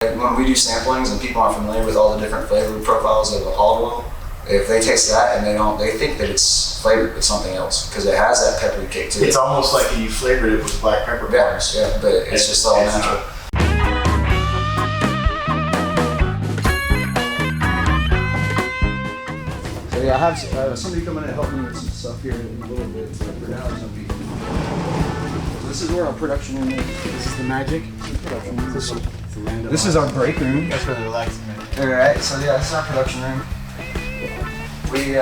When we do samplings and people aren't familiar with all the different flavor profiles of olive oil, if they taste that and they think that it's flavored with something else because it has that peppery kick to it. It's almost like you flavored it with black pepper powders. Yeah, but it's just all natural. So yeah, I have somebody coming in and help me with some stuff here in a little bit, but for now there's no people. This is where our production room is. This is the magic. This is our break room. That's where the relaxing is. Alright, so yeah, this is our production room. We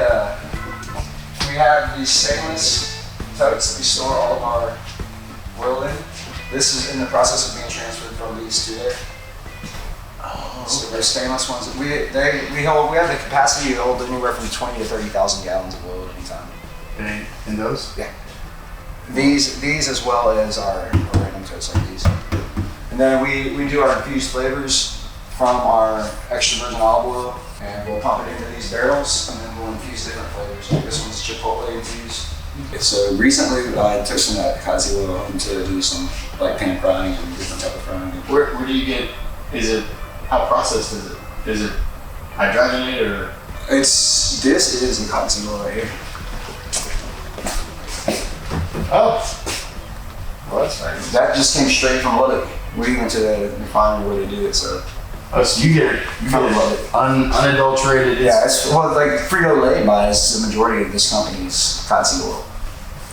have these stainless totes that we store all of our oil in. This is in the process of being transferred from these to there. Oh. So they're stainless ones. We have the capacity to hold anywhere from 20 to 30,000 gallons of oil at any time. And those? Yeah. These as well as our random totes like these. And then we do our infused flavors from our extra virgin olive oil, and we'll pump it into these barrels, and then we'll infuse different flavors. Like this one's chipotle infused. So recently I took some of that cottonseed oil home to do some like pan frying and different type of frying. Where do you get? How processed is it? Is it hydrogenated or? This is the cottonseed oil right here. Oh, well that's nice. That just came straight from Lubbock. We went to the refinery where they do it, so. Oh, so you get it unadulterated. Yeah, like Frito-Lay buys the majority of this company's cottonseed oil.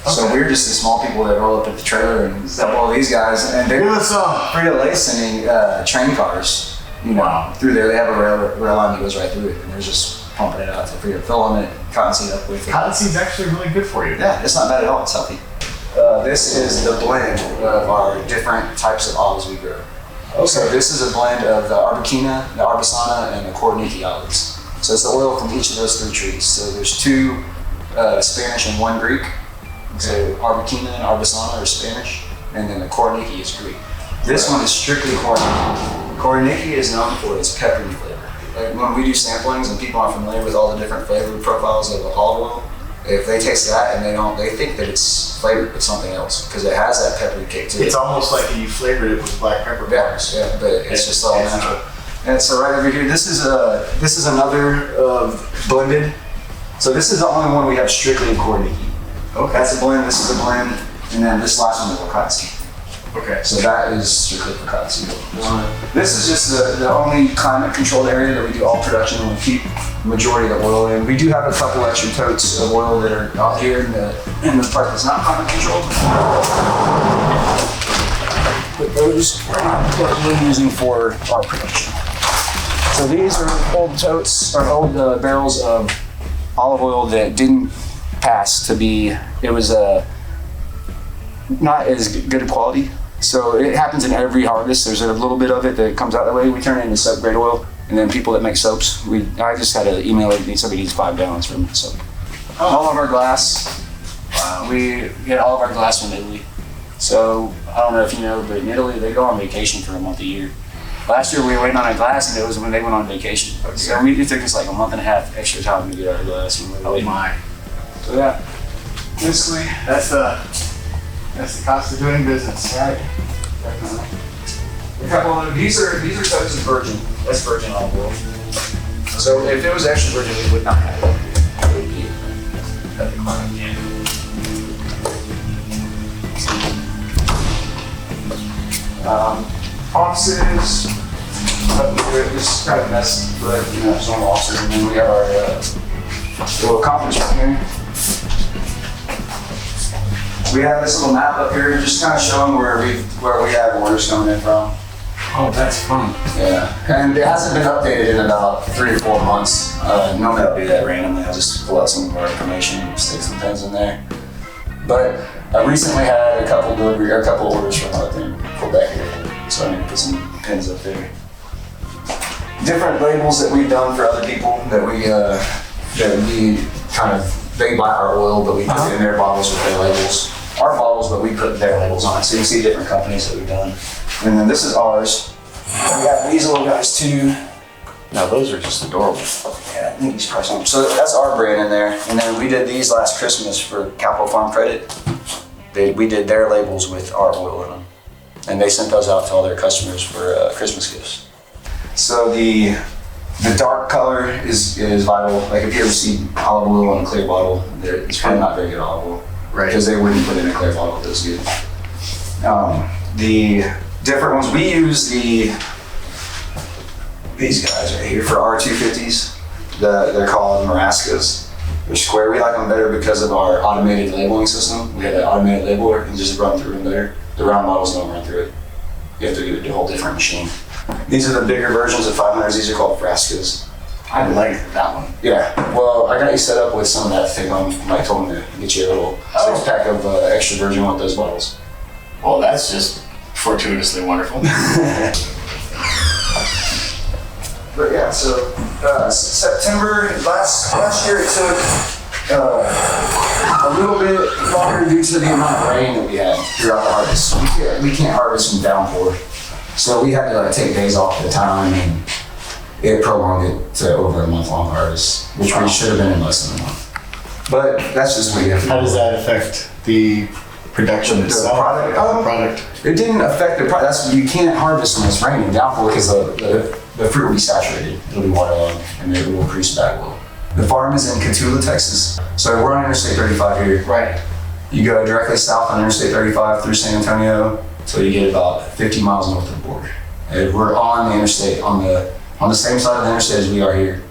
Okay. So we're just the small people that roll up at the trailer and sell all these guys. And Frito-Lay sending train cars, through there. They have a rail line that goes right through it, and they're just pumping it out to Frito, filling it cottonseed up with it. Cottonseed's actually really good for you. Yeah, it's not bad at all. It's healthy. This is the blend of our different types of olives we grow. Okay. So this is a blend of the Arbequina, the Arbesana, and the Koroniki olives. So it's the oil from each of those three trees. So there's two Spanish and one Greek. So Arbequina and Arbesana are Spanish, and then the Koroniki is Greek. This one is strictly Koroniki. Koroniki is known for its peppery flavor. Like when we do samplings and people aren't familiar with all the different flavor profiles of olive oil, if they taste that and they think that it's flavored with something else because it has that peppery kick to it. It's almost like you flavored it with black pepper powders. Yeah, but it's just all natural. And so right over here, this is another blended. So this is the only one we have strictly in Koroniki. Okay. That's a blend. This is a blend, and then this last one is for cottonseed. Okay. So that is strictly for cottonseed. This is just the only climate-controlled area that we do all production and we keep the majority of the oil in. We do have a couple extra totes of oil that are out here in the part that's not climate-controlled. But those are what we're using for our production. So these are old totes, or old barrels of olive oil that didn't pass to be, it was not as good a quality. So it happens in every harvest. There's a little bit of it that comes out that way. We turn it into soap grade oil, and then people that make soaps, I just had an email that somebody needs 5 gallons from soap. All of our glass, we get all of our glass from Italy. So I don't know if you know, but in Italy they go on vacation for a month a year. Last year we were waiting on our glass, and it was when they went on vacation. So it took us like a month and a half extra time to get our glass. Oh my! So yeah, basically that's the cost of doing business. Right. Definitely. A couple of these are totes of virgin. That's virgin olive oil. So if it was extra virgin, we would not have it. It would be at the climate. Offices. This is kind of messy, but it's normal offices. And then we have our little conference room here. We have this little map up here, just kind of showing where we have orders coming in from. Oh, that's fun. Yeah, and it hasn't been updated in about 3 or 4 months. Normally I'll do that randomly. I'll just pull out some of our information and stick some things in there. But I recently had a couple orders from out there in Quebec here, so I need to put some pins up there. Different labels that we've done for other people that we kind of, they buy our oil, but we put it in their bottles with their labels. Our bottles, but we put their labels on it. So you can see different companies that we've done. And then this is ours. We have these little guys too. Now those are just adorable. Yeah, I think these price on them. So that's our brand in there. And then we did these last Christmas for Capital Farm Credit. We did their labels with our oil in them. And they sent those out to all their customers for Christmas gifts. So the dark color is vital. Like if you ever see olive oil in a clear bottle, it's probably not very good olive oil. Right. Because they wouldn't put it in a clear bottle if it was good. The different ones, we use these guys right here for R250s. They're called Marascas. They're square. We like them better because of our automated labeling system. We have an automated labeler and just run through them better. The round bottles don't run through it. You have to get a whole different machine. These are the bigger versions of 500s. These are called Frascas. I like that one. Yeah. Well, I got you set up with some of that thick one. Mike told me to get you a little 6-pack of extra virgin with those bottles. Well, that's just fortuitously wonderful. But yeah, so September last year it took a little bit longer due to the amount of rain that we had throughout the harvest. We can't harvest in downpour, so we had to take days off at a time, and it prolonged it to over a month-long harvest, which we should have been in less than a month. But that's just what you have to do. How does that affect the production itself? Product. It didn't affect the product. That's you can't harvest when it's raining downpour because the fruit will be saturated. It'll be waterlogged and it will increase back well. The farm is in Cotulla, Texas. So we're on Interstate 35 here. Right. You go directly south on Interstate 35 through San Antonio until you get about 50 miles north of the border. And we're on the interstate on the same side of the interstate as we are here.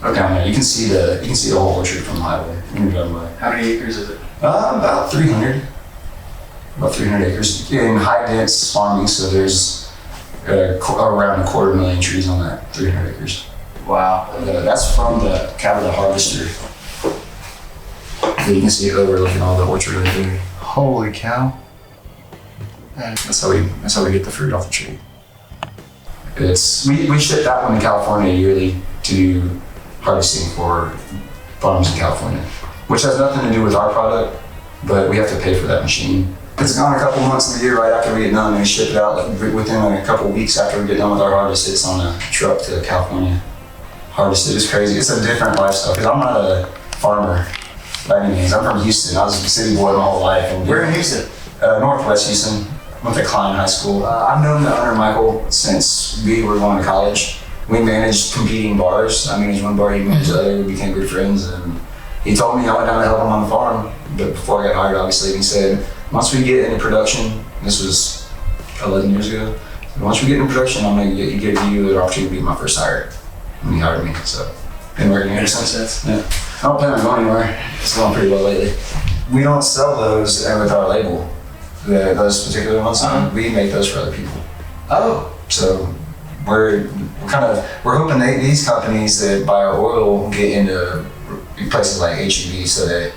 Okay. Down there, you can see the whole orchard from the highway. How many acres is it? About 300. About 300 acres in high dense farming. So there's around 250,000 trees on that 300 acres. Wow. That's from the cattle harvester. You can see it overlooking all the orchard right there. Holy cow. That's how we get the fruit off the tree. We ship that one to California yearly to harvesting for farms in California, which has nothing to do with our product, but we have to pay for that machine. It's gone a couple months of the year right after we get done, and we ship it out within a couple weeks after we get done with our harvest. It's on a truck to California. Harvested. It's crazy. It's a different lifestyle because I'm not a farmer by any means. I'm from Houston. I was a city boy my whole life. And where in Houston? Northwest Houston. Went to Klein High School. I've known the owner Michael since we were going to college. We managed competing bars. I managed one bar, he managed the other. We became good friends, and he told me I went down to help him on the farm. But before I got hired, obviously, he said, once we get into production, this was 11 years ago. Once we get into production, I'm going to give you the opportunity to be my first hire. And he hired me, so been working here since. Yeah. I don't plan on going anywhere. It's going pretty well lately. We don't sell those with our label. Those particular ones, we make those for other people. Oh. So we're hoping that these companies that buy our oil will get into places like HEB, so that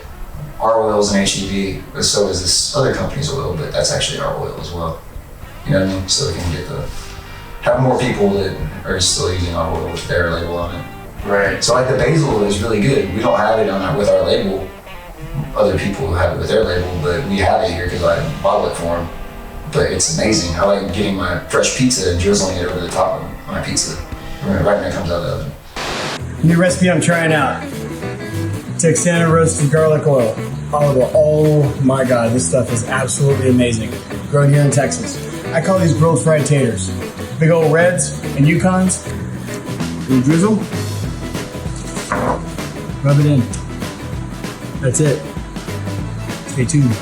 our oil is an HEB, but so is this other company's oil, but that's actually our oil as well. You know what I mean? So we can have more people that are still using our oil with their label on it. Right. So like the basil is really good. We don't have it with our label. Other people have it with their label, but we have it here because I bottle it for them. But it's amazing. I like getting my fresh pizza and drizzling it over the top of my pizza right when it comes out of the oven. New recipe I'm trying out. Texana roasted garlic oil. Olive oil. Oh my God, this stuff is absolutely amazing. Grown here in Texas. I call these grilled fried taters. Big old reds and Yukons. You drizzle. Rub it in. That's it. Stay tuned.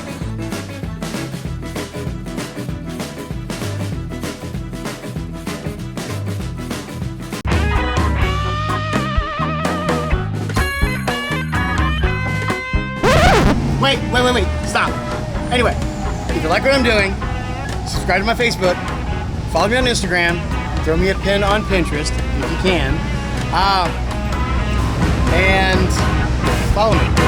Wait, stop. Anyway, if you like what I'm doing, subscribe to my Facebook, follow me on Instagram, throw me a pin on Pinterest if you can, and follow me.